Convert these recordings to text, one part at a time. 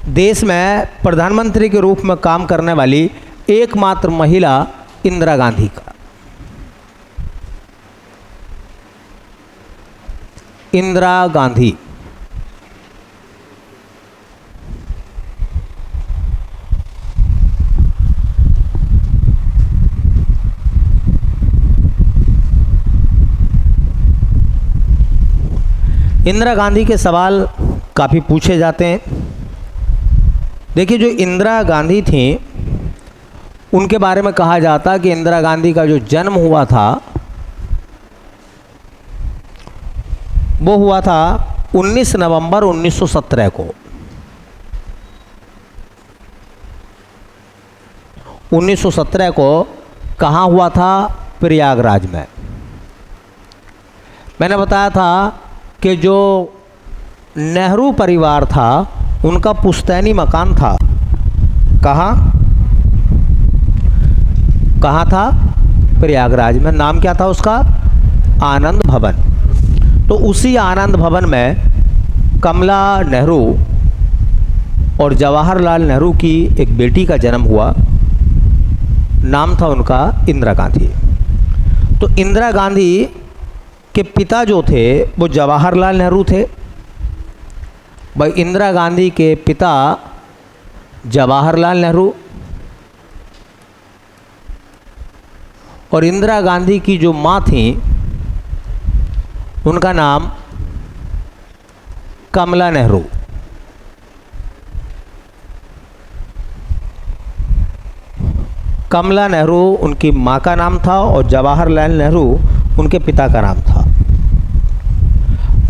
देश में प्रधानमंत्री के रूप में काम करने वाली एकमात्र महिला इंदिरा गांधी का। इंदिरा गांधी इंदिरा गांधी के सवाल काफ़ी पूछे जाते हैं। देखिए, जो इंदिरा गांधी थी उनके बारे में कहा जाता कि इंदिरा गांधी का जो जन्म हुआ था वो हुआ था 19 नवंबर 1917 को। 1917 को कहाँ हुआ था? प्रयागराज में। मैंने बताया था कि जो नेहरू परिवार था उनका पुश्तैनी मकान था। कहाँ था? प्रयागराज में। नाम क्या था उसका? आनंद भवन। तो उसी आनंद भवन में कमला नेहरू और जवाहरलाल नेहरू की एक बेटी का जन्म हुआ। नाम था उनका इंदिरा गांधी। तो इंदिरा गांधी के पिता जो थे वो जवाहरलाल नेहरू थे। भाई, इंदिरा गांधी के पिता जवाहरलाल नेहरू और इंदिरा गांधी की जो माँ थी उनका नाम कमला नेहरू। कमला नेहरू उनकी माँ का नाम था और जवाहरलाल नेहरू उनके पिता का नाम था।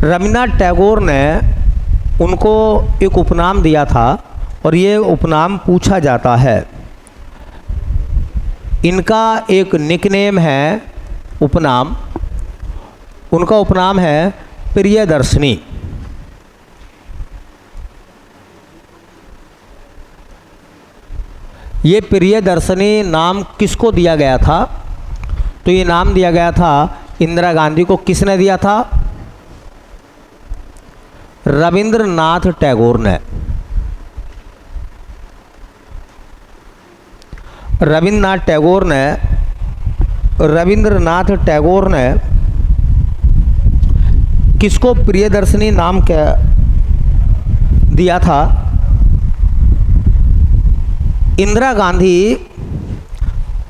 रविन्द्रनाथ टैगोर ने उनको एक उपनाम दिया था और ये उपनाम पूछा जाता है। इनका एक निकनेम है, उपनाम, उनका उपनाम है प्रियदर्शनी। ये प्रियदर्शनी नाम किसको दिया गया था? तो ये नाम दिया गया था इंदिरा गांधी को। किसने दिया था? रविंद्रनाथ टैगोर ने। रविंद्रनाथ टैगोर ने किसको प्रियदर्शनी नाम क्या दिया था? इंदिरा गांधी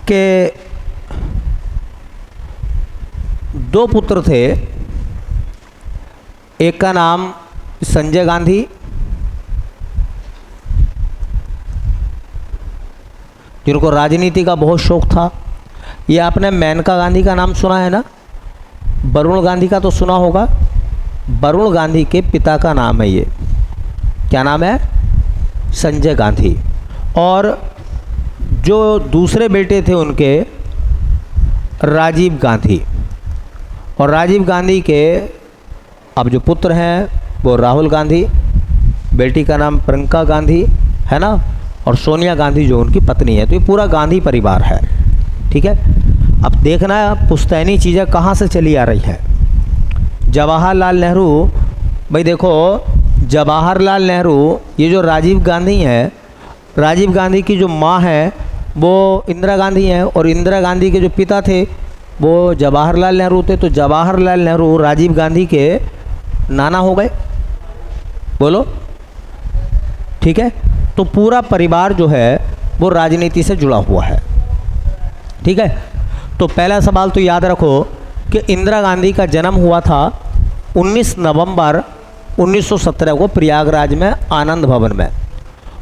के दो पुत्र थे। एक का नाम संजय गांधी, जिनको राजनीति का बहुत शौक था। ये आपने मेनका गांधी का नाम सुना है ना? वरुण गांधी का तो सुना होगा। वरुण गांधी के पिता का नाम है ये। क्या नाम है? संजय गांधी। और जो दूसरे बेटे थे उनके राजीव गांधी। और राजीव गांधी के अब जो पुत्र हैं वो राहुल गांधी, बेटी का नाम प्रियंका गांधी है ना, और सोनिया गांधी जो उनकी पत्नी है। तो ये पूरा गांधी परिवार है। ठीक है। अब देखना पुश्तैनी चीज़ें कहाँ से चली आ रही है। जवाहरलाल नेहरू, भाई देखो, जवाहरलाल नेहरू, ये जो राजीव गांधी हैं, राजीव गांधी की जो माँ है वो इंदिरा गांधी हैं और इंदिरा गांधी के जो पिता थे वो जवाहरलाल नेहरू थे। तो जवाहरलाल नेहरू राजीव गांधी के नाना हो गए। बोलो, ठीक है। तो पूरा परिवार जो है वो राजनीति से जुड़ा हुआ है। ठीक है। तो पहला सवाल तो याद रखो कि इंदिरा गांधी का जन्म हुआ था 19 नवंबर 1917 को प्रयागराज में आनंद भवन में।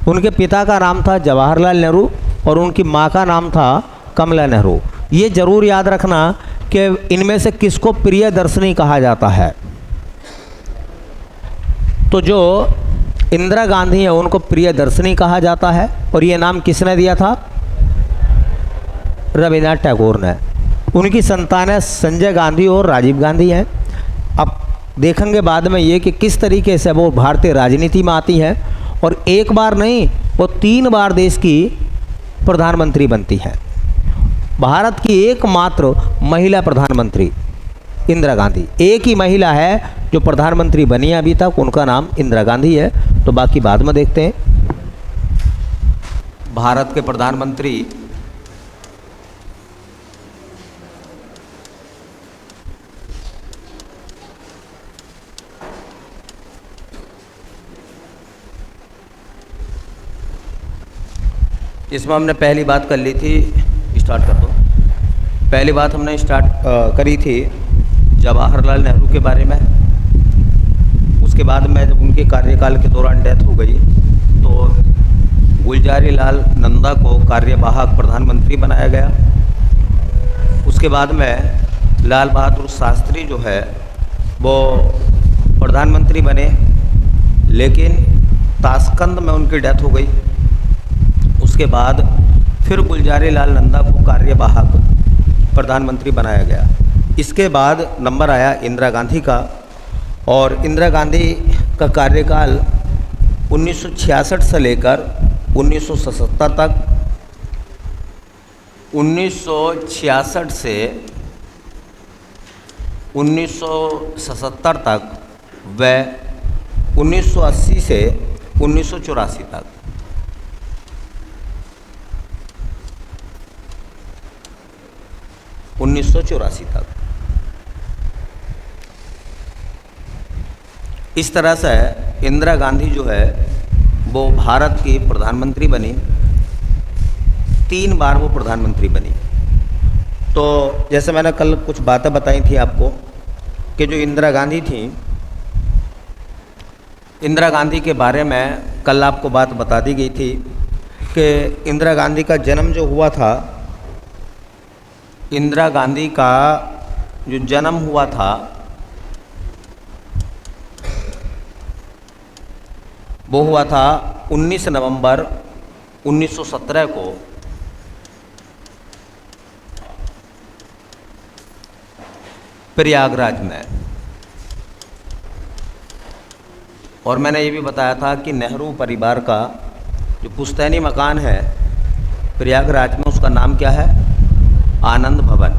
उनके पिता का नाम था जवाहरलाल नेहरू और उनकी माँ का नाम था कमला नेहरू। ये जरूर याद रखना कि इनमें से किसको प्रियदर्शनी कहा जाता है। तो जो इंदिरा गांधी है उनको प्रियदर्शनी कहा जाता है और ये नाम किसने दिया था? रविन्द्रनाथ टैगोर ने। उनकी संतानें संजय गांधी और राजीव गांधी हैं। अब देखेंगे बाद में ये कि किस तरीके से वो भारतीय राजनीति में आती हैं और एक बार नहीं, वो 3 बार देश की प्रधानमंत्री बनती है। भारत की एकमात्र महिला प्रधानमंत्री इंदिरा गांधी। एक ही महिला है जो प्रधानमंत्री बनी अभी तक, उनका नाम इंदिरा गांधी है। तो बाकी बाद में देखते हैं। भारत के प्रधानमंत्री इसमें हमने पहली बात कर ली थी, स्टार्ट कर दो। पहली बात हमने करी थी जवाहरलाल नेहरू के बारे में। उसके बाद में जब उनके कार्यकाल के दौरान डेथ हो गई तो गुलजारी लाल नंदा को कार्यवाहक प्रधानमंत्री बनाया गया। उसके बाद में लाल बहादुर शास्त्री जो है वो प्रधानमंत्री बने, लेकिन ताशकंद में उनकी डेथ हो गई। उसके बाद फिर गुलजारी लाल नंदा को कार्यवाहक प्रधानमंत्री बनाया गया। इसके बाद नंबर आया इंदिरा गांधी का, और इंदिरा गांधी का कार्यकाल 1966 से लेकर 1977 तक, 1966 से 1977 तक व 1980 से 1984 तक। इस तरह से इंदिरा गांधी जो है वो भारत की प्रधानमंत्री बनी। 3 बार वो प्रधानमंत्री बनी। तो जैसे मैंने कल कुछ बातें बताई थी आपको कि जो इंदिरा गांधी थी, इंदिरा गांधी के बारे में कल आपको बात बता दी गई थी कि इंदिरा गांधी का जन्म जो हुआ था, इंदिरा गांधी का जो जन्म हुआ था वो हुआ था 19 नवंबर 1917 को प्रयागराज में। और मैंने ये भी बताया था कि नेहरू परिवार का जो पुश्तैनी मकान है प्रयागराज में, उसका नाम क्या है? आनंद भवन।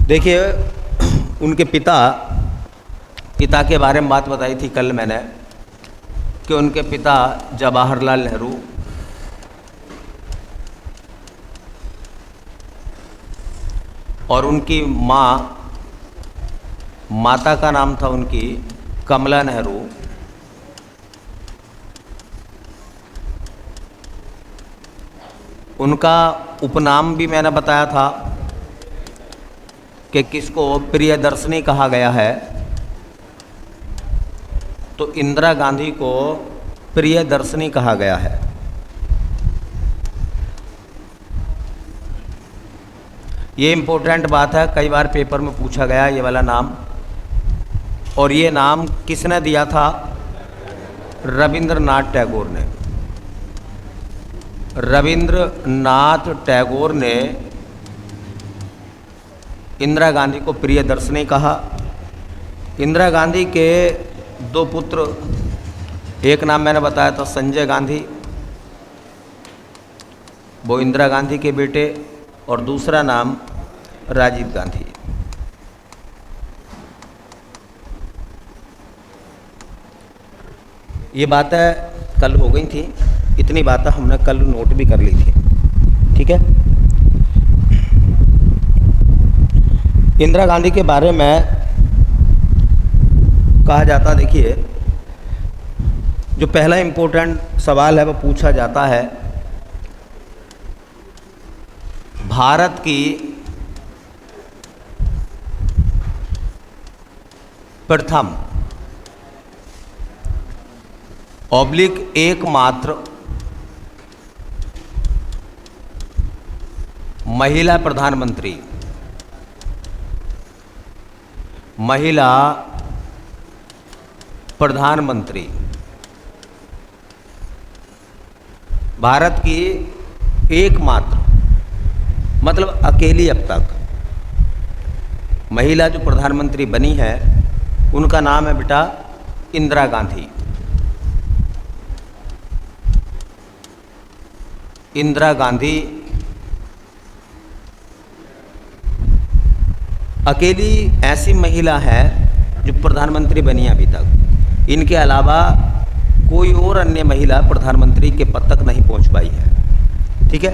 देखिए, उनके पिता के बारे में बात बताई थी कल मैंने कि उनके पिता जवाहरलाल नेहरू, और उनकी माता का नाम था उनकी कमला नेहरू। उनका उपनाम भी मैंने बताया था कि किसको प्रियदर्शनी कहा गया है, तो इंदिरा गांधी को प्रियदर्शनी कहा गया है। ये इम्पोर्टेंट बात है, कई बार पेपर में पूछा गया ये वाला नाम। और ये नाम किसने दिया था? रविंद्रनाथ टैगोर ने। रविंद्रनाथ टैगोर ने इंदिरा गांधी को प्रियदर्शनी कहा। इंदिरा गांधी के 2 पुत्र, एक नाम मैंने बताया था संजय गांधी, वो इंदिरा गांधी के बेटे, और दूसरा नाम राजीव गांधी। ये बातें कल हो गई थी, इतनी बातें हमने कल नोट भी कर ली थी। ठीक है। इंदिरा गांधी के बारे में कहा जाता, देखिए जो पहला इम्पोर्टेंट सवाल है वो पूछा जाता है, भारत की प्रथम एकमात्र महिला प्रधानमंत्री, भारत की एकमात्र, मतलब अकेली अब तक महिला जो प्रधानमंत्री बनी है उनका नाम है बेटा इंदिरा गांधी। इंदिरा गांधी अकेली ऐसी महिला है जो प्रधानमंत्री बनी अभी तक। इनके अलावा कोई और अन्य महिला प्रधानमंत्री के पद तक नहीं पहुंच पाई है। ठीक है।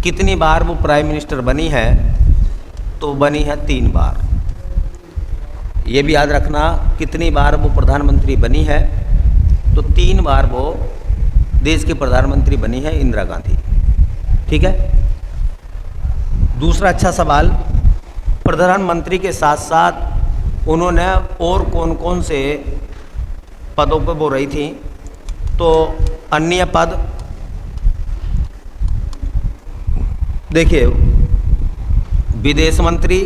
कितनी बार वो प्राइम मिनिस्टर बनी है? तो बनी है 3 बार। ये भी याद रखना, कितनी बार वो प्रधानमंत्री बनी है? तो 3 बार वो देश की प्रधानमंत्री बनी है इंदिरा गांधी। ठीक है। दूसरा अच्छा सवाल, प्रधानमंत्री के साथ साथ उन्होंने और कौन कौन से पदों पर वो रही थी? तो अन्य पद देखिए, विदेश मंत्री,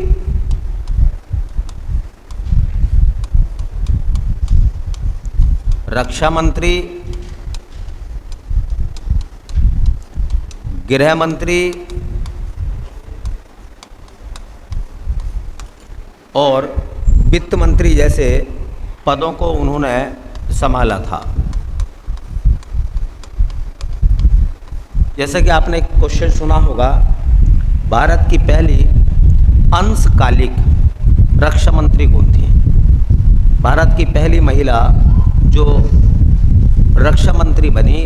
रक्षा मंत्री, गृह मंत्री और वित्त मंत्री जैसे पदों को उन्होंने संभाला था। जैसे कि आपने एक क्वेश्चन सुना होगा, भारत की पहली अंशकालिक रक्षा मंत्री कौन थी? भारत की पहली महिला जो रक्षा मंत्री बनी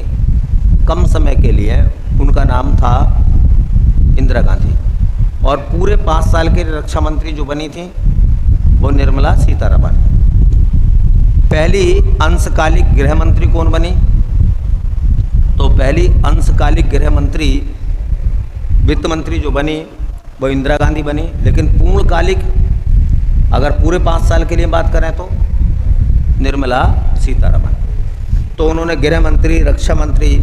कम समय के लिए, उनका नाम था इंदिरा गांधी। और पूरे 5 साल के रक्षा मंत्री जो बनी थी वो निर्मला सीतारमण। पहली अंशकालिक गृह मंत्री कौन बनी? तो पहली अंशकालिक गृह मंत्री, वित्त मंत्री जो बनी वो इंदिरा गांधी बनी। लेकिन पूर्णकालिक अगर पूरे 5 साल के लिए बात करें तो निर्मला सीतारमण। तो उन्होंने गृह मंत्री, रक्षा मंत्री,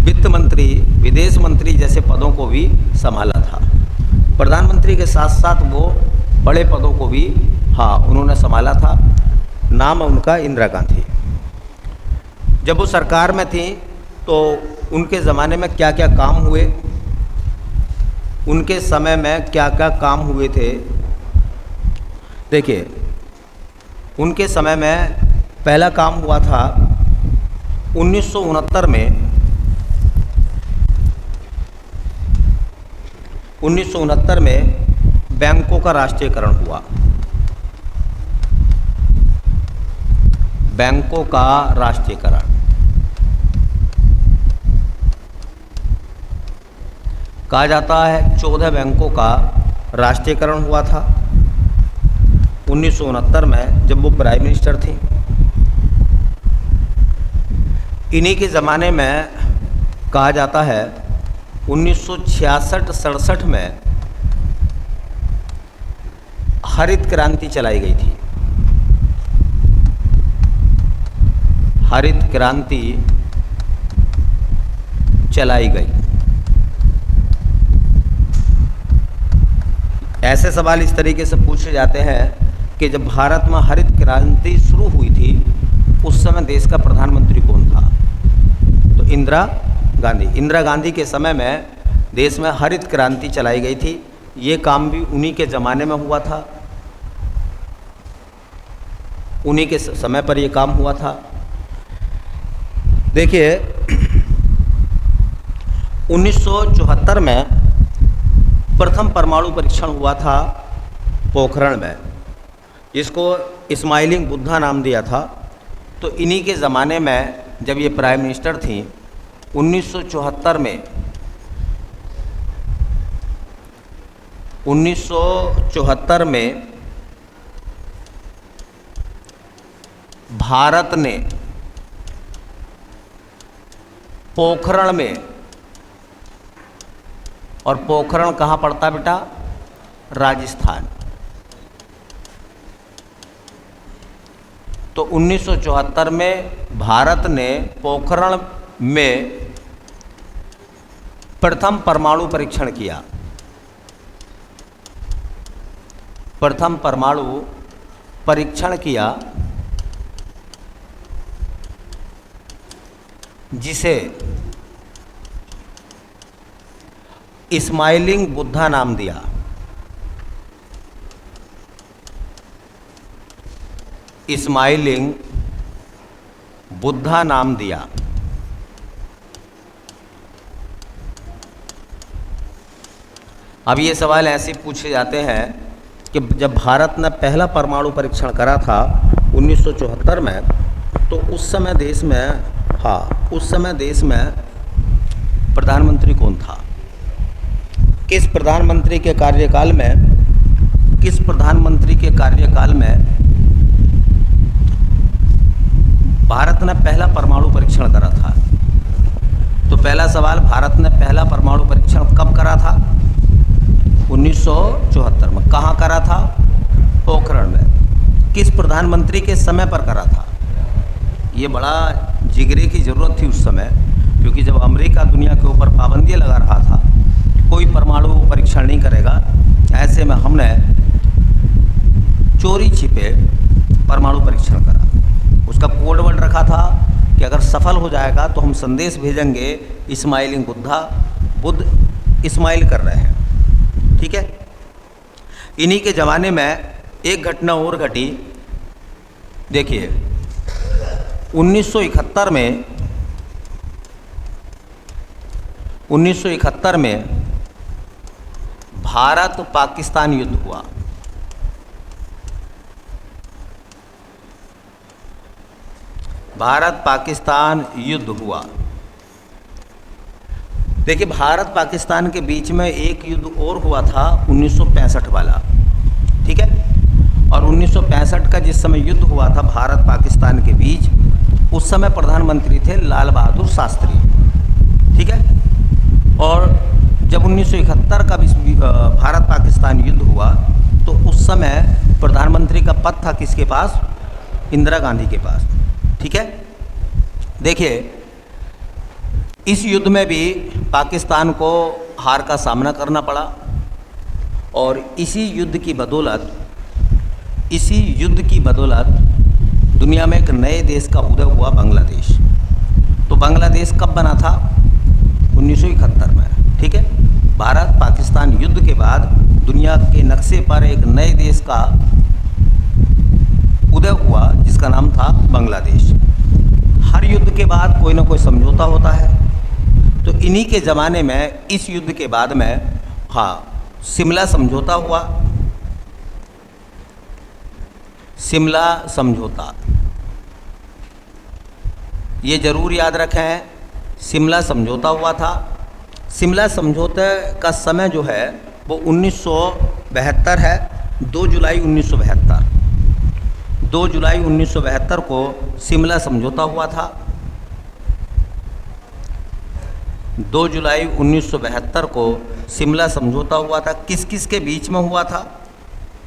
वित्त मंत्री, विदेश मंत्री जैसे पदों को भी संभाला था। प्रधानमंत्री के साथ साथ वो बड़े पदों को भी उन्होंने संभाला था। नाम है उनका इंदिरा गांधी। जब वो सरकार में थी तो उनके ज़माने में क्या क्या काम हुए, उनके समय में क्या क्या काम हुए थे? देखिए, उनके समय में पहला काम हुआ था 1969 में। 1969 में बैंकों का राष्ट्रीयकरण हुआ। बैंकों का राष्ट्रीयकरण कहा जाता है। 14 बैंकों का राष्ट्रीयकरण हुआ था 1969 में, जब वो प्राइम मिनिस्टर थी। इन्हीं के ज़माने में कहा जाता है 1966-67 में हरित क्रांति चलाई गई थी। हरित क्रांति चलाई गई। ऐसे सवाल इस तरीके से पूछे जाते हैं कि जब भारत में हरित क्रांति शुरू हुई थी उस समय देश का प्रधानमंत्री कौन था? तो इंदिरा गांधी। इंदिरा गांधी के समय में देश में हरित क्रांति चलाई गई थी। ये काम भी उन्हीं के ज़माने में हुआ था, उन्हीं के समय पर ये काम हुआ था। देखिए, 1974 में प्रथम परमाणु परीक्षण हुआ था पोखरण में। इसको स्माइलिंग बुद्धा नाम दिया था। तो इन्हीं के ज़माने में जब ये प्राइम मिनिस्टर थी 1974 में, 1974 में भारत ने पोखरण में, और पोखरण कहाँ पड़ता बेटा? राजस्थान। तो 1974 में भारत ने पोखरण में प्रथम परमाणु परीक्षण किया। प्रथम परमाणु परीक्षण किया जिसे स्माइलिंग बुद्धा नाम दिया। स्माइलिंग बुद्धा नाम दिया। अब ये सवाल ऐसे पूछे जाते हैं कि जब भारत ने पहला परमाणु परीक्षण करा था 1974 में, तो उस समय देश में, हाँ, उस समय देश में प्रधानमंत्री कौन था? किस प्रधानमंत्री के कार्यकाल में भारत ने पहला परमाणु परीक्षण करा था? तो पहला सवाल, भारत ने पहला परमाणु परीक्षण कब करा था? 1974 में। कहाँ करा था? पोखरण में। किस प्रधानमंत्री के समय पर करा था? ये बड़ा जिगरे की ज़रूरत थी उस समय, क्योंकि जब अमेरिका दुनिया के ऊपर पाबंदी लगा रहा था, कोई परमाणु परीक्षण नहीं करेगा, ऐसे में हमने चोरी छिपे परमाणु परीक्षण करा। उसका कोड वर्ड रखा था कि अगर सफल हो जाएगा तो हम संदेश भेजेंगे इस्माइलिंग बुद्ध इस्माइल कर रहे हैं। ठीक है। इन्हीं के ज़माने में एक घटना और घटी। देखिए, 1971 में भारत पाकिस्तान युद्ध हुआ। भारत पाकिस्तान युद्ध हुआ। देखिए, भारत पाकिस्तान के बीच में एक युद्ध और हुआ था 1965 वाला। ठीक है। और 1965 का जिस समय युद्ध हुआ था भारत पाकिस्तान के बीच, उस समय प्रधानमंत्री थे लाल बहादुर शास्त्री। ठीक है। और जब 1971 का भारत पाकिस्तान युद्ध हुआ, तो उस समय प्रधानमंत्री का पद था किसके पास? इंदिरा गांधी के पास। ठीक है। देखिए, इस युद्ध में भी पाकिस्तान को हार का सामना करना पड़ा, और इसी युद्ध की बदौलत दुनिया में एक नए देश का उदय हुआ, बांग्लादेश। तो बांग्लादेश कब बना था? 1971 में। ठीक है। भारत पाकिस्तान युद्ध के बाद दुनिया के नक्शे पर एक नए देश का उदय हुआ, जिसका नाम था बांग्लादेश। हर युद्ध के बाद कोई ना कोई समझौता होता है। तो इन्हीं के ज़माने में, इस युद्ध के बाद में, हाँ, शिमला समझौता हुआ। शिमला समझौता, ये जरूर याद रखें, शिमला समझौता हुआ था। शिमला समझौते का समय जो है वो 1972 है। 2 जुलाई 1972, 2 जुलाई 1972 को शिमला समझौता हुआ था। 2 जुलाई 1972 को शिमला समझौता हुआ था। किस किस के बीच में हुआ था?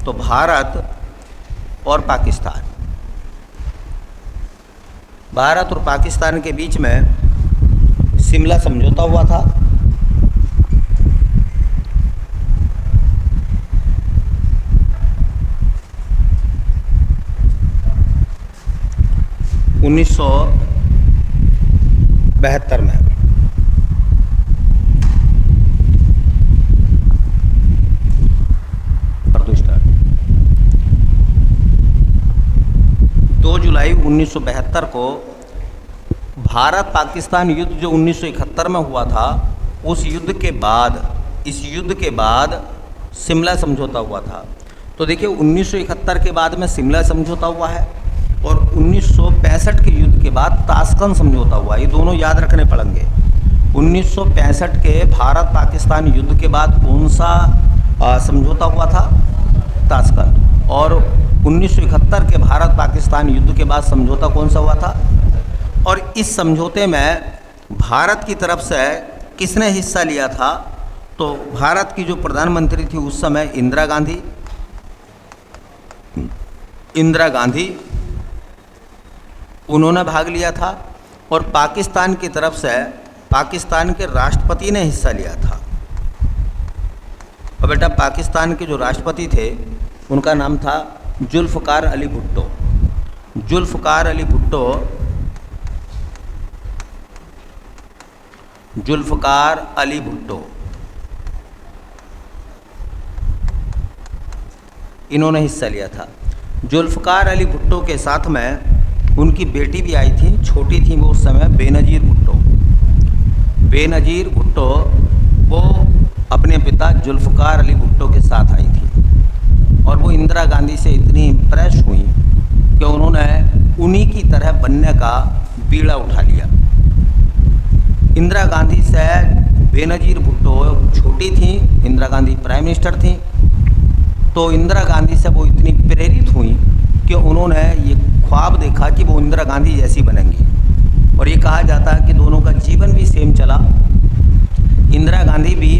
तो भारत और पाकिस्तान। भारत और पाकिस्तान के बीच में शिमला समझौता हुआ था। उन्नीस सौ 72 में। जुलाई 1972 को भारत पाकिस्तान युद्ध जो 1971 में हुआ था, उस युद्ध के बाद, इस युद्ध के बाद शिमला समझौता हुआ था। तो देखिए, 1971 के बाद में शिमला समझौता हुआ है, और 1965 के युद्ध के बाद ताशकंद समझौता हुआ। ये दोनों याद रखने पड़ेंगे। 1965 के भारत पाकिस्तान युद्ध के बाद कौन सा समझौता हुआ था? ताशकंद। और 1971 के भारत पाकिस्तान युद्ध के बाद समझौता कौन सा हुआ था? और इस समझौते में भारत की तरफ से किसने हिस्सा लिया था? तो भारत की जो प्रधानमंत्री थी उस समय इंदिरा गांधी, उन्होंने भाग लिया था। और पाकिस्तान की तरफ से पाकिस्तान के राष्ट्रपति ने हिस्सा लिया था। और बेटा, पाकिस्तान के जो राष्ट्रपति थे उनका नाम था जुल्फ़िकार अली भुट्टो। जुल्फ़िकार अली भुट्टो, इन्होंने हिस्सा लिया था। जुल्फ़िकार अली भुट्टो के साथ में उनकी बेटी भी आई थी, छोटी थी वो उस समय, बेनज़ीर भुट्टो। वो अपने पिता जुल्फ़िकार अली भुट्टो के साथ आई थी, और वो इंदिरा गांधी से इतनी इम्प्रेस हुई कि उन्होंने उन्हीं की तरह बनने का बीड़ा उठा लिया। इंदिरा गांधी से बेनज़ीर भुट्टो छोटी थी, इंदिरा गांधी प्राइम मिनिस्टर थी, तो इंदिरा गांधी से वो इतनी प्रेरित हुई कि उन्होंने ये ख्वाब देखा कि वो इंदिरा गांधी जैसी बनेंगी। और ये कहा जाता है कि दोनों का जीवन भी सेम चला। इंदिरा गांधी भी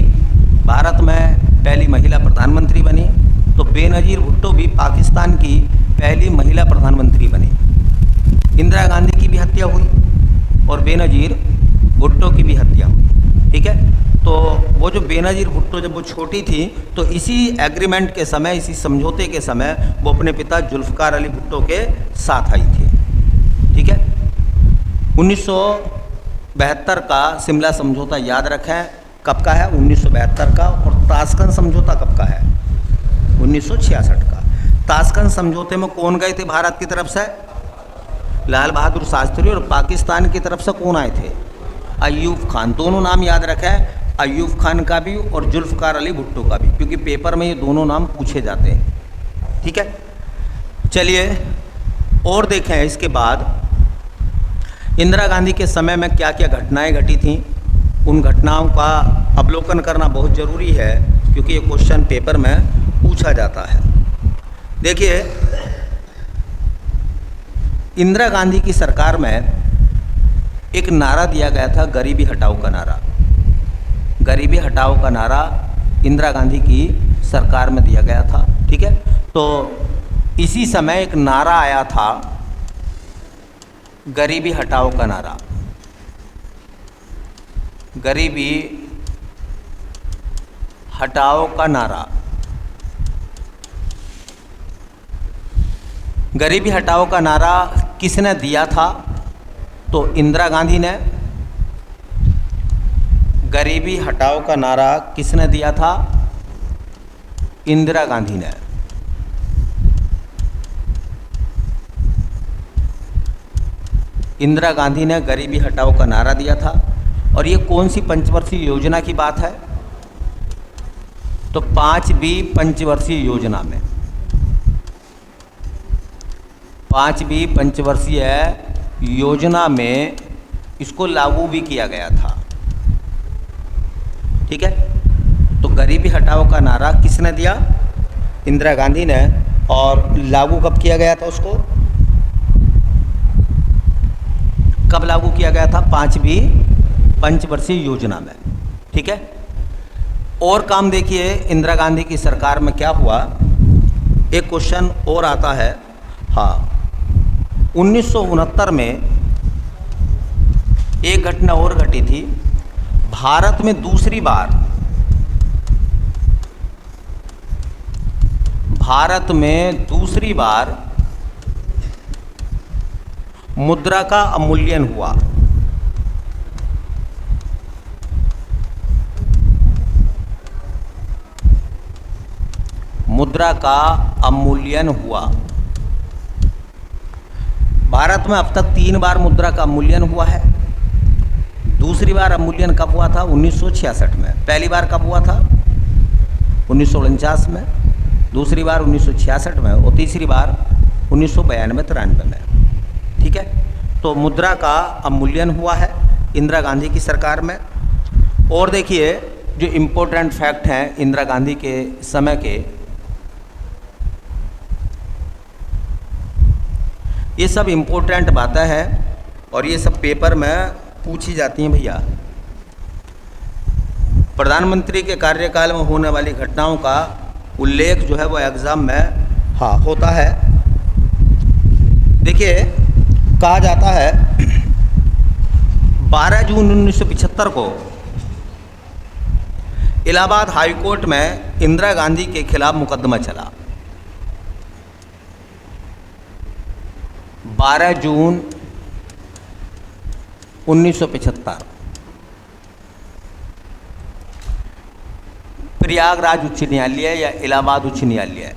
भारत में पहली महिला प्रधानमंत्री बनी, तो बेनज़ीर भुट्टो भी पाकिस्तान की पहली महिला प्रधानमंत्री बनी। इंदिरा गांधी की भी हत्या हुई और बेनज़ीर भुट्टो की भी हत्या हुई। ठीक है, तो वो जो बेनज़ीर भुट्टो जब वो छोटी थी तो इसी एग्रीमेंट के समय, इसी समझौते के समय वो अपने पिता जुल्फ़िकार अली भुट्टो के साथ आई थी। ठीक है, 1972 का शिमला समझौता याद रखें, कब का है? 1972 का। और ताशकंद समझौता कब का है? 1966 का। ताशकंद समझौते में कौन गए थे भारत की तरफ से? लाल बहादुर शास्त्री। और पाकिस्तान की तरफ से कौन आए थे? अयूब खान। दोनों नाम याद रखें, अयूब खान का भी और जुल्फ़िकार अली भुट्टो का भी, क्योंकि पेपर में ये दोनों नाम पूछे जाते हैं। ठीक है, चलिए और देखें इसके बाद इंदिरा गांधी के समय में क्या क्या घटनाएं घटी थीं। उन घटनाओं का अवलोकन करना बहुत ज़रूरी है, क्योंकि ये क्वेश्चन पेपर में पूछा जाता है। देखिए, इंदिरा गांधी की सरकार में एक नारा दिया गया था, गरीबी हटाओ का नारा। गरीबी हटाओ का नारा इंदिरा गांधी की सरकार में दिया गया था। ठीक है, तो इसी समय एक नारा आया था, गरीबी हटाओ का नारा। गरीबी हटाओ का नारा। गरीबी हटाओ का नारा किसने दिया था? तो इंदिरा गांधी ने। गरीबी हटाओ का नारा किसने दिया था? इंदिरा गांधी ने। इंदिरा गांधी ने गरीबी हटाओ का नारा दिया था। और ये कौन सी पंचवर्षीय योजना की बात है? तो 5वीं पंचवर्षीय योजना में, 5वीं पंचवर्षीय योजना में इसको लागू भी किया गया था। ठीक है, तो गरीबी हटाओ का नारा किसने दिया? इंदिरा गांधी ने। और लागू कब किया गया था उसको? कब लागू किया गया था? 5वीं पंचवर्षीय योजना में। ठीक है, और काम देखिए इंदिरा गांधी की सरकार में क्या हुआ। एक क्वेश्चन और आता है। हाँ, 1969 में एक घटना और घटी थी। भारत में दूसरी बार मुद्रा का अवमूल्यन हुआ। मुद्रा का अवमूल्यन हुआ। भारत में अब तक 3 बार मुद्रा का अवमूल्यन हुआ है। दूसरी बार अवमूल्यन कब हुआ था? 1966 में। पहली बार कब हुआ था? 1949 में। दूसरी बार 1966 में। और तीसरी बार 1992-93 में। ठीक है, तो मुद्रा का अवमूल्यन हुआ है इंदिरा गांधी की सरकार में। और देखिए जो इम्पोर्टेंट फैक्ट हैं इंदिरा गांधी के समय के, ये सब इम्पोर्टेंट बातें हैं और ये सब पेपर में पूछी जाती हैं भैया। प्रधानमंत्री के कार्यकाल में होने वाली घटनाओं का उल्लेख जो है वो एग्ज़ाम में होता है। देखिए, कहा जाता है 12 जून 1975 को इलाहाबाद हाई कोर्ट में इंदिरा गांधी के खिलाफ मुकदमा चला। 12 जून 1975 प्रयागराज उच्च न्यायालय या इलाहाबाद उच्च न्यायालय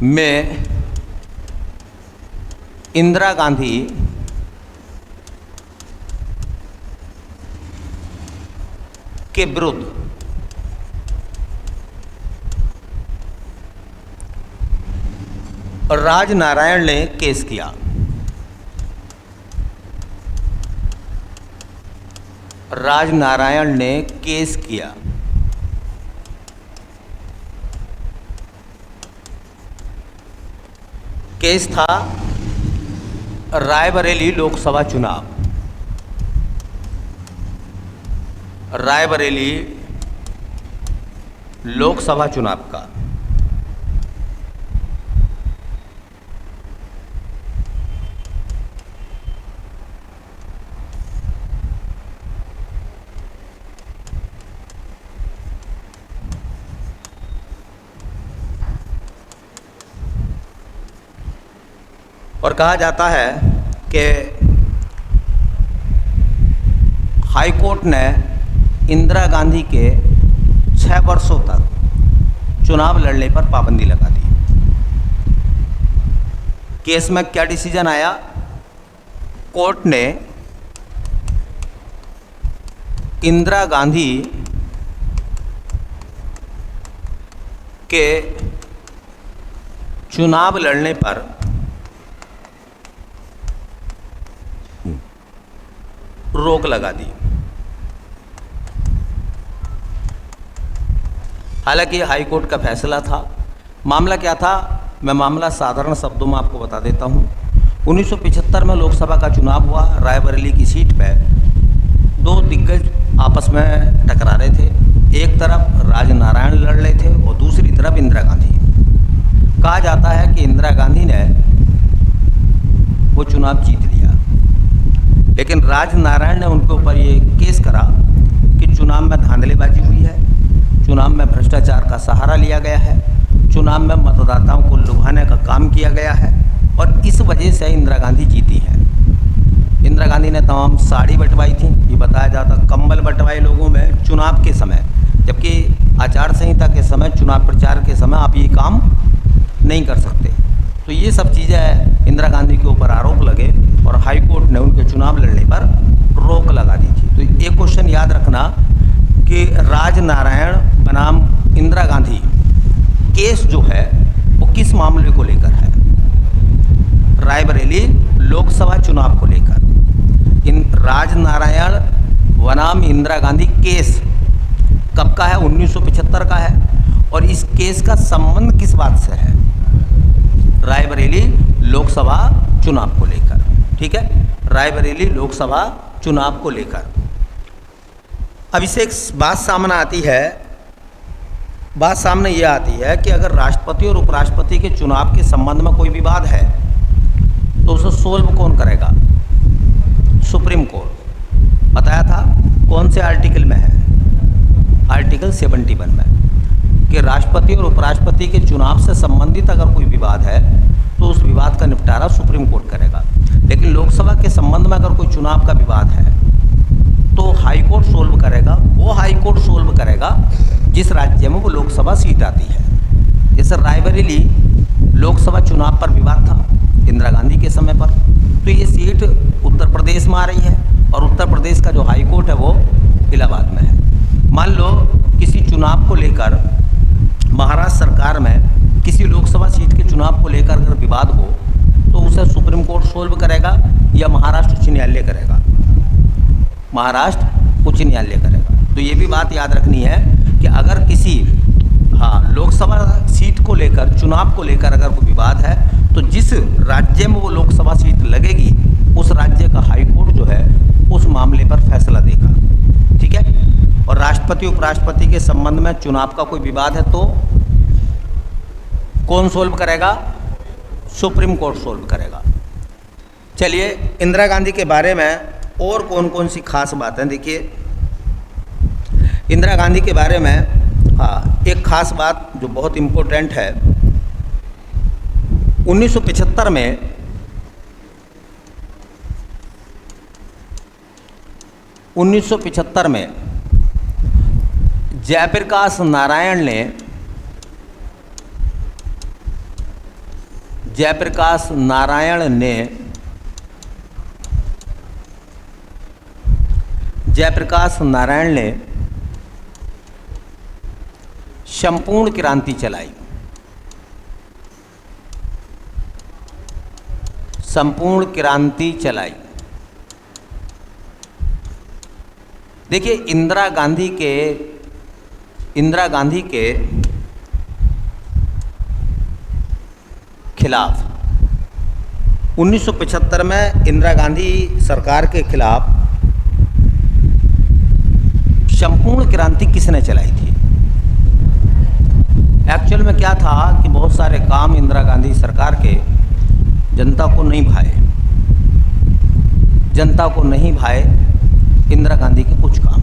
में इंदिरा गांधी के विरुद्ध राजनारायण ने केस किया। राजनारायण ने केस किया। केस था रायबरेली लोकसभा चुनाव। रायबरेली लोकसभा चुनाव का। और कहा जाता है कि हाई कोर्ट ने इंदिरा गांधी के 6 वर्षों तक चुनाव लड़ने पर पाबंदी लगा दी। केस में क्या डिसीजन आया? कोर्ट ने इंदिरा गांधी के चुनाव लड़ने पर रोक लगा दी। हालांकि हाई कोर्ट का फैसला था। मामला क्या था? मैं मामला साधारण शब्दों में आपको बता देता हूं। 1975 में लोकसभा का चुनाव हुआ। रायबरेली की सीट पे 2 दिग्गज आपस में टकरा रहे थे। एक तरफ राजनारायण लड़ रहे थे और दूसरी तरफ इंदिरा गांधी। कहा जाता है कि इंदिरा गांधी ने वो चुनाव जीत लिया, लेकिन राजनारायण ने उनके ऊपर ये केस करा कि चुनाव में धांधलीबाजी हुई है, चुनाव में भ्रष्टाचार का सहारा लिया गया है, चुनाव में मतदाताओं को लुभाने का काम किया गया है और इस वजह से इंदिरा गांधी जीती हैं। इंदिरा गांधी ने तमाम साड़ी बंटवाई थी, ये बताया जाता, कंबल बंटवाए लोगों में चुनाव के समय, जबकि आचार संहिता के समय, चुनाव प्रचार के समय आप ये काम नहीं कर सकते। तो ये सब चीज़ें इंदिरा गांधी के ऊपर आरोप लगे और हाई कोर्ट ने उनके चुनाव लड़ने पर रोक लगा दी थी। तो एक क्वेश्चन याद रखना कि राजनारायण बनाम इंदिरा गांधी केस जो है वो किस मामले को लेकर है? रायबरेली लोकसभा चुनाव को लेकर। इन राजनारायण बनाम इंदिरा गांधी केस कब का है? 1975 का है। और इस केस का संबंध किस बात से है? रायबरेली लोकसभा चुनाव को लेकर। ठीक है, रायबरेली लोकसभा चुनाव को लेकर। अब इससे एक बात सामने आती है, बात सामने ये आती है कि अगर राष्ट्रपति और उपराष्ट्रपति के चुनाव के संबंध में कोई विवाद है तो उसे सोल्व कौन करेगा? Supreme court. बताया था कौन से आर्टिकल में है? आर्टिकल 71 में, कि राष्ट्रपति और उपराष्ट्रपति के चुनाव से संबंधित अगर कोई विवाद है तो उस विवाद का निपटारा सुप्रीम कोर्ट करेगा। लेकिन लोकसभा के संबंध में अगर कोई चुनाव का विवाद है तो हाई कोर्ट सोल्व करेगा। वो हाई कोर्ट सोल्व करेगा जिस राज्य में वो लोकसभा सीट आती है। जैसे रायबरेली लोकसभा चुनाव पर विवाद था इंदिरा गांधी के समय पर, तो ये सीट उत्तर प्रदेश में आ रही है और उत्तर प्रदेश का जो हाई कोर्ट है वो इलाहाबाद में है। मान लो किसी चुनाव को लेकर महाराष्ट्र सरकार में किसी लोकसभा सीट के चुनाव को लेकर अगर विवाद हो तो उसे सुप्रीम कोर्ट सोल्व करेगा या महाराष्ट्र उच्च न्यायालय करेगा? महाराष्ट्र उच्च न्यायालय करेगा। तो ये भी बात याद रखनी है कि अगर किसी लोकसभा सीट को लेकर, चुनाव को लेकर अगर कोई विवाद है तो जिस राज्य में वो लोकसभा सीट लगेगी उस राज्य का हाई कोर्ट जो है उस मामले पर फैसला देगा। ठीक है। और राष्ट्रपति उपराष्ट्रपति के संबंध में चुनाव का कोई विवाद है तो कौन सोल्व करेगा? सुप्रीम कोर्ट सोल्व करेगा। चलिए, इंदिरा गांधी के बारे में और कौन कौन सी खास बातें देखिए। इंदिरा गांधी के बारे में एक खास बात जो बहुत इम्पोर्टेंट है, 1975 में जयप्रकाश नारायण ने संपूर्ण क्रांति चलाई। संपूर्ण क्रांति चलाई। देखिए, इंदिरा गांधी के खिलाफ 1975 में इंदिरा गांधी सरकार के खिलाफ संपूर्ण क्रांति किसने चलाई थी? एक्चुअल में क्या था कि बहुत सारे काम इंदिरा गांधी सरकार के जनता को नहीं भाए इंदिरा गांधी के कुछ काम,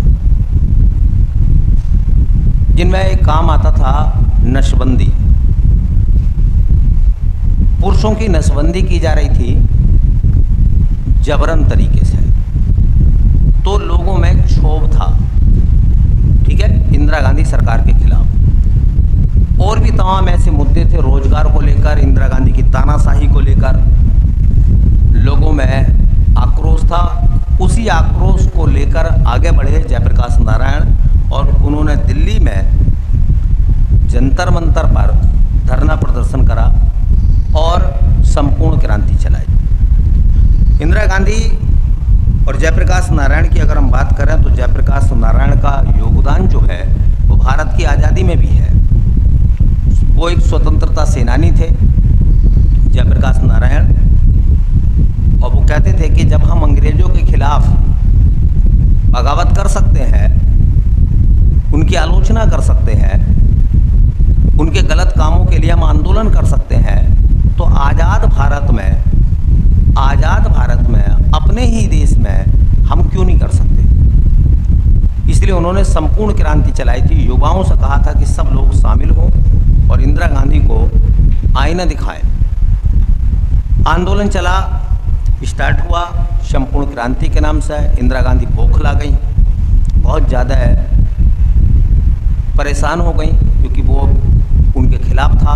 जिनमें एक काम आता था नसबंदी। पुरुषों की नसबंदी की जा रही थी जबरन तरीके से, तो लोगों में क्षोभ था, ठीक है, इंदिरा गांधी सरकार के खिलाफ। और भी तमाम ऐसे मुद्दे थे, रोजगार को लेकर, इंदिरा गांधी की तानाशाही को लेकर लोगों में आक्रोश था। उसी आक्रोश को लेकर आगे बढ़े जयप्रकाश नारायण, और उन्होंने दिल्ली में जंतर मंतर पर धरना प्रदर्शन करा और संपूर्ण क्रांति चलाई। इंदिरा गांधी और जयप्रकाश नारायण की अगर हम बात करें तो जयप्रकाश नारायण का योगदान जो है वो भारत की आज़ादी में भी है। वो एक स्वतंत्रता सेनानी थे जयप्रकाश नारायण, और वो कहते थे कि जब हम अंग्रेज़ों के खिलाफ बगावत कर सकते हैं, उनकी आलोचना कर सकते हैं, उनके गलत कामों के लिए हम आंदोलन कर सकते हैं, तो आज़ाद भारत में अपने ही देश में हम क्यों नहीं कर सकते? इसलिए उन्होंने संपूर्ण क्रांति चलाई थी। युवाओं से कहा था कि सब लोग शामिल हों और इंदिरा गांधी को आईना दिखाएं। आंदोलन चला, स्टार्ट हुआ संपूर्ण क्रांति के नाम से। इंदिरा गांधी बौखला गई, बहुत ज़्यादा परेशान हो गई क्योंकि वो उनके खिलाफ था।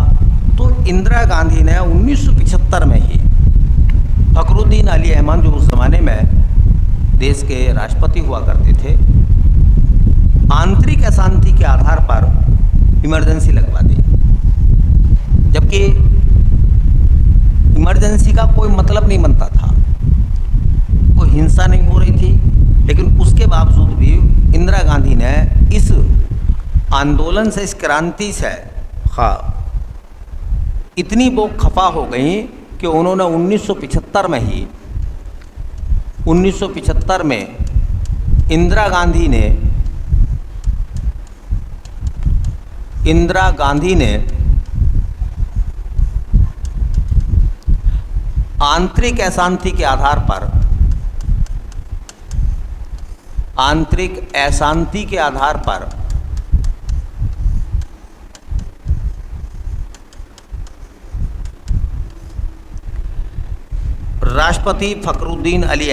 तो इंदिरा गांधी ने 1975 में ही फखरुद्दीन अली अहमद, जो उस ज़माने में देश के राष्ट्रपति हुआ करते थे, आंतरिक अशांति के आधार पर इमरजेंसी लगवा दी। जबकि इमरजेंसी का कोई मतलब नहीं बनता था, कोई हिंसा नहीं हो रही थी, लेकिन उसके बावजूद भी इंदिरा गांधी ने इस आंदोलन से, इस क्रांति से इतनी वो खफा हो गई कि उन्होंने 1975 में इंदिरा गांधी ने आंतरिक अशांति के आधार पर राष्ट्रपति फखरुद्दीन अली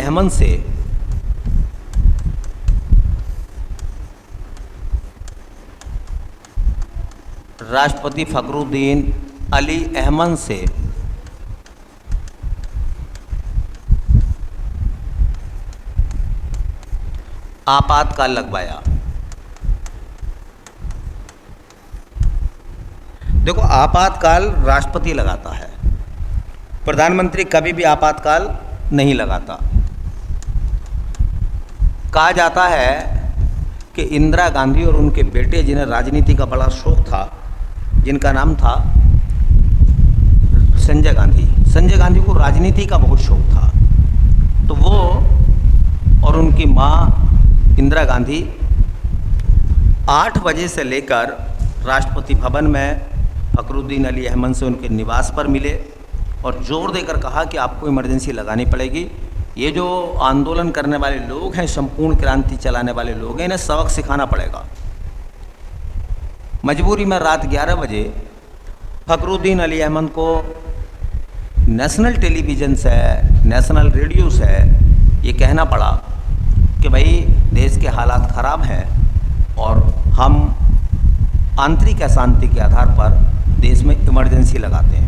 अहमद से आपातकाल लगवाया। देखो, आपातकाल राष्ट्रपति लगाता है, प्रधानमंत्री कभी भी आपातकाल नहीं लगाता। कहा जाता है कि इंदिरा गांधी और उनके बेटे, जिन्हें राजनीति का बड़ा शौक था, जिनका नाम था संजय गांधी को राजनीति का बहुत शौक था, तो वो और उनकी माँ इंदिरा गांधी 8 बजे से लेकर राष्ट्रपति भवन में फखरुद्दीन अली अहमद से उनके निवास पर मिले और जोर देकर कहा कि आपको इमरजेंसी लगानी पड़ेगी। ये जो आंदोलन करने वाले लोग हैं, संपूर्ण क्रांति चलाने वाले लोग हैं, इन्हें सबक सिखाना पड़ेगा। मजबूरी में रात 11 बजे फखरुद्दीन अली अहमद को नेशनल टेलीविज़न से, नेशनल रेडियो से ये कहना पड़ा कि भाई देश के हालात ख़राब हैं और हम आंतरिक अशांति के आधार पर देश में इमरजेंसी लगाते हैं।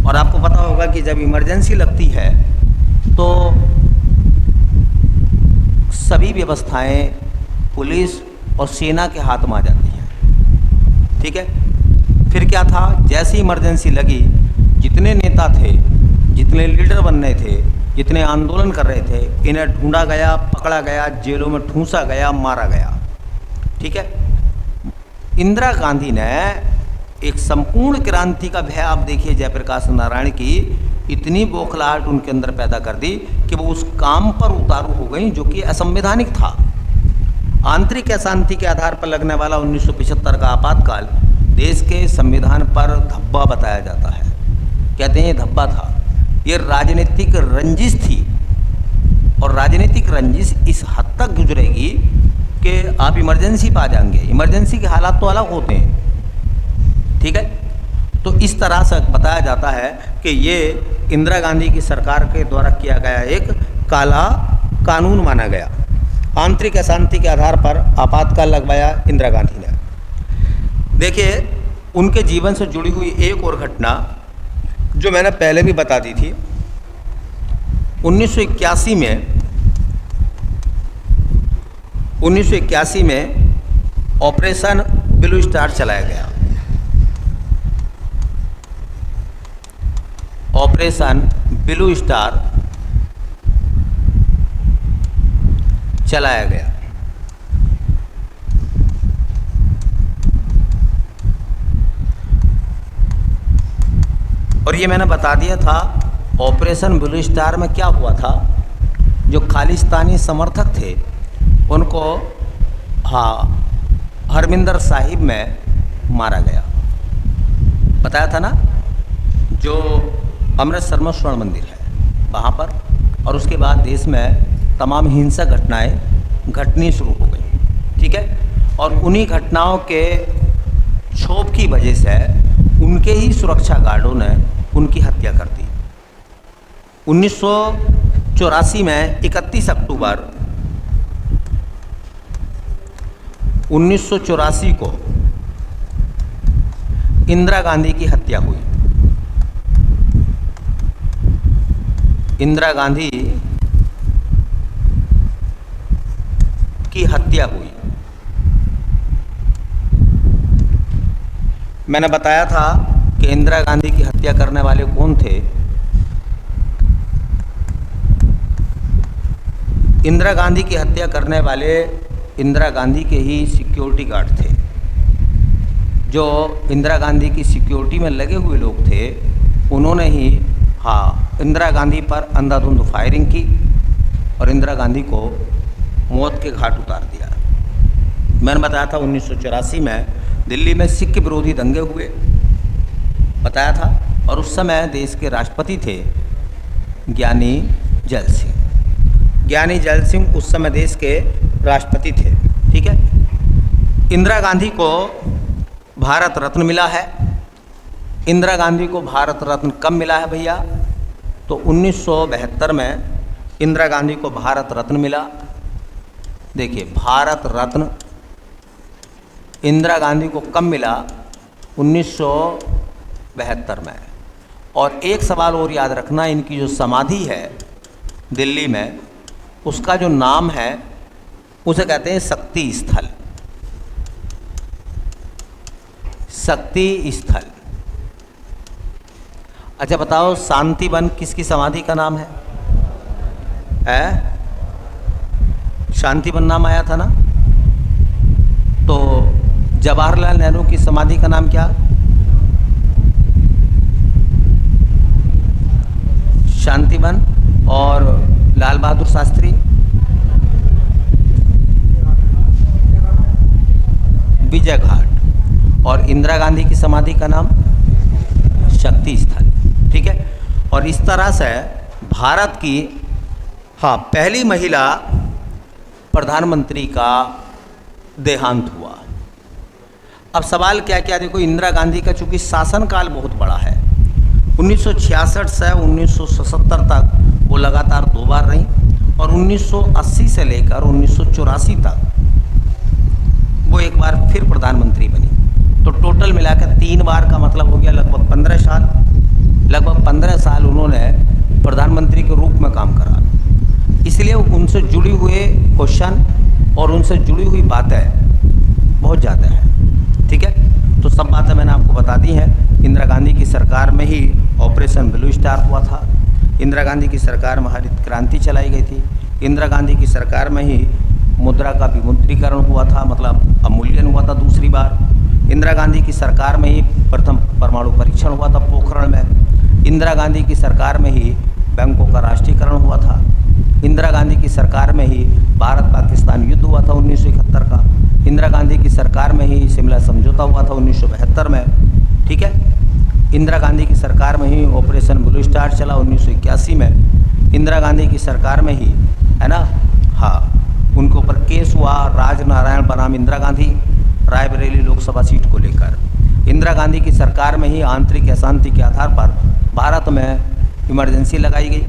और आपको पता होगा कि जब इमरजेंसी लगती है तो सभी व्यवस्थाएं पुलिस और सेना के हाथ में आ जाती हैं। ठीक है। फिर क्या था, जैसी इमरजेंसी लगी, जितने नेता थे, जितने लीडर बनने थे, जितने आंदोलन कर रहे थे, इन्हें ढूंढा गया, पकड़ा गया, जेलों में ठूंसा गया, मारा गया। ठीक है। इंदिरा गांधी ने एक संपूर्ण क्रांति का भय, आप देखिए जयप्रकाश नारायण की इतनी बौखलाहट उनके अंदर पैदा कर दी कि वो उस काम पर उतारू हो गई जो कि असंवैधानिक था। आंतरिक अशांति के आधार पर लगने वाला 1975 का आपातकाल देश के संविधान पर धब्बा बताया जाता है। कहते हैं ये धब्बा था, ये राजनीतिक रंजिश थी, और राजनीतिक रंजिश इस हद तक गुजरेगी कि आप इमरजेंसी पा जाएंगे। इमरजेंसी के हालात तो अलग होते हैं, ठीक है। तो इस तरह से बताया जाता है कि ये इंदिरा गांधी की सरकार के द्वारा किया गया एक काला कानून माना गया। आंतरिक अशांति के आधार पर आपातकाल लगवाया इंदिरा गांधी ने। देखिए, उनके जीवन से जुड़ी हुई एक और घटना जो मैंने पहले भी बता दी थी। 1981 में ऑपरेशन ब्लू स्टार चलाया गया। ऑपरेशन ब्लू स्टार चलाया गया। और ये मैंने बता दिया था ऑपरेशन ब्लू स्टार में क्या हुआ था। जो खालिस्तानी समर्थक थे उनको हरमिंदर साहिब में मारा गया, बताया था ना, जो अमृतसर में स्वर्ण मंदिर है वहाँ पर। और उसके बाद देश में तमाम हिंसक घटनाएं घटनी शुरू हो गई, ठीक है। और उन्हीं घटनाओं के क्षोभ की वजह से उनके ही सुरक्षा गार्डों ने उनकी हत्या कर दी। 1984 में 31 अक्टूबर 1984 को इंदिरा गांधी की हत्या हुई। इंदिरा गांधी की हत्या हुई। मैंने बताया था कि इंदिरा गांधी की हत्या करने वाले कौन थे। इंदिरा गांधी की हत्या करने वाले इंदिरा गांधी के ही सिक्योरिटी गार्ड थे। जो इंदिरा गांधी की सिक्योरिटी में लगे हुए लोग थे, उन्होंने ही इंदिरा गांधी पर अंधाधुंध फायरिंग की और इंदिरा गांधी को मौत के घाट उतार दिया। मैंने बताया था 1984 में दिल्ली में सिख विरोधी दंगे हुए, बताया था। और उस समय देश के राष्ट्रपति थे ज्ञानी जैल सिंह। ज्ञानी जैल सिंह उस समय देश के राष्ट्रपति थे, ठीक है। इंदिरा गांधी को भारत रत्न मिला है। इंदिरा गांधी को भारत रत्न कब मिला है भैया? तो 1972 में इंदिरा गांधी को भारत रत्न मिला। देखिए, भारत रत्न इंदिरा गांधी को कब मिला? 1972 में। और एक सवाल और याद रखना, इनकी जो समाधि है दिल्ली में, उसका जो नाम है उसे कहते हैं शक्ति स्थल। शक्ति स्थल। अच्छा बताओ, शांति वन किसकी समाधि का नाम है? शांति वन नाम आया था ना। तो जवाहरलाल नेहरू की समाधि का नाम क्या? शांति वन। और लाल बहादुर शास्त्री? विजय घाट। और इंदिरा गांधी की समाधि का नाम शक्ति स्थल, ठीक है। और इस तरह से भारत की पहली महिला प्रधानमंत्री का देहांत हुआ। अब सवाल क्या क्या, देखो, इंदिरा गांधी का चूंकि शासनकाल बहुत बड़ा है, 1966 से 1977 तक वो लगातार 2 बार रही, और 1980 से लेकर 1984 तक वो एक बार फिर प्रधानमंत्री बनी। तो टोटल मिलाकर 3 बार का मतलब हो गया लगभग 15 साल। लगभग 15 साल उन्होंने प्रधानमंत्री के रूप में काम करा। इसलिए उनसे जुड़ी हुए क्वेश्चन और उनसे जुड़ी हुई बातें बहुत ज़्यादा हैं, ठीक है। तो सब बातें मैंने आपको बता दी हैं। इंदिरा गांधी की सरकार में ही ऑपरेशन ब्लू स्टार हुआ था। इंदिरा गांधी की सरकार में हरित क्रांति चलाई गई थी। इंदिरा गांधी की सरकार में ही मुद्रा का विमुद्रीकरण हुआ था, मतलब अवमूल्यन हुआ था दूसरी बार। इंदिरा गांधी की सरकार में ही प्रथम परमाणु परीक्षण हुआ था पोखरण में। इंदिरा गांधी की सरकार में ही बैंकों का राष्ट्रीयकरण हुआ था। इंदिरा गांधी की सरकार में ही भारत पाकिस्तान युद्ध हुआ था 1971 का। इंदिरा गांधी की सरकार में ही शिमला समझौता हुआ था 1972 में, ठीक है। इंदिरा गांधी की सरकार में ही ऑपरेशन ब्लू स्टार चला 1981 में। इंदिरा गांधी की सरकार में ही, है ना, हाँ, उनके ऊपर केस हुआ राजनारायण बनाम इंदिरा गांधी रायबरेली लोकसभा सीट को लेकर। इंदिरा गांधी की सरकार में ही आंतरिक अशांति के आधार पर भारत में इमरजेंसी लगाई गई।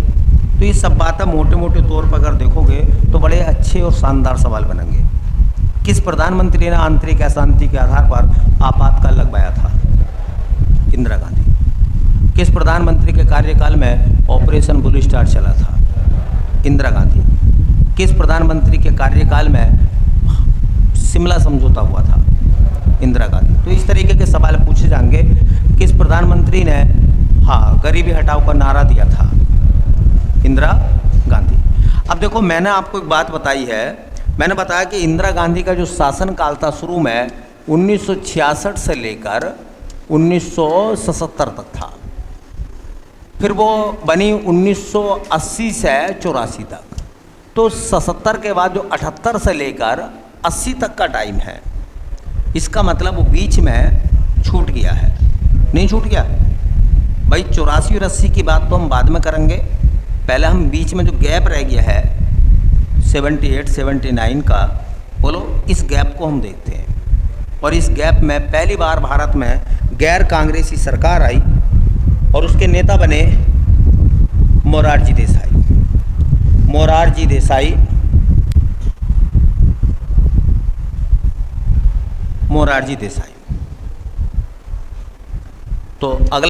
तो ये सब बातें मोटे मोटे तौर पर अगर देखोगे तो बड़े अच्छे और शानदार सवाल बनेंगे। किस प्रधानमंत्री ने आंतरिक अशांति के आधार पर आपातकाल लगवाया था? इंदिरा गांधी। किस प्रधानमंत्री के कार्यकाल में ऑपरेशन ब्लू स्टार चला था? इंदिरा गांधी। किस प्रधानमंत्री के कार्यकाल में शिमला समझौता हुआ था? इंदिरा गांधी। तो इस तरीके के सवाल पूछे जाएंगे। किस प्रधानमंत्री ने, हाँ, गरीबी हटाओ का नारा दिया था? इंदिरा गांधी। अब देखो, मैंने आपको एक बात बताई है, मैंने बताया कि इंदिरा गांधी का जो शासनकाल था शुरू में 1966 से लेकर 1977 तक था। फिर वो बनी 1980 से 84 तक। तो 77 के बाद जो 78 से लेकर 80 तक का टाइम है, इसका मतलब वो बीच में छूट गया है। नहीं छूट गया भाई? 84 और 80 की बात तो हम बाद में करेंगे। पहले हम बीच में जो गैप रह गया है 78, 79 का, बोलो, इस गैप को हम देखते हैं। और इस गैप में पहली बार भारत में गैर कांग्रेसी सरकार आई और उसके नेता बने मोरारजी देसाई। मोरारजी देसाई, मोरारजी देसाई। तो अगला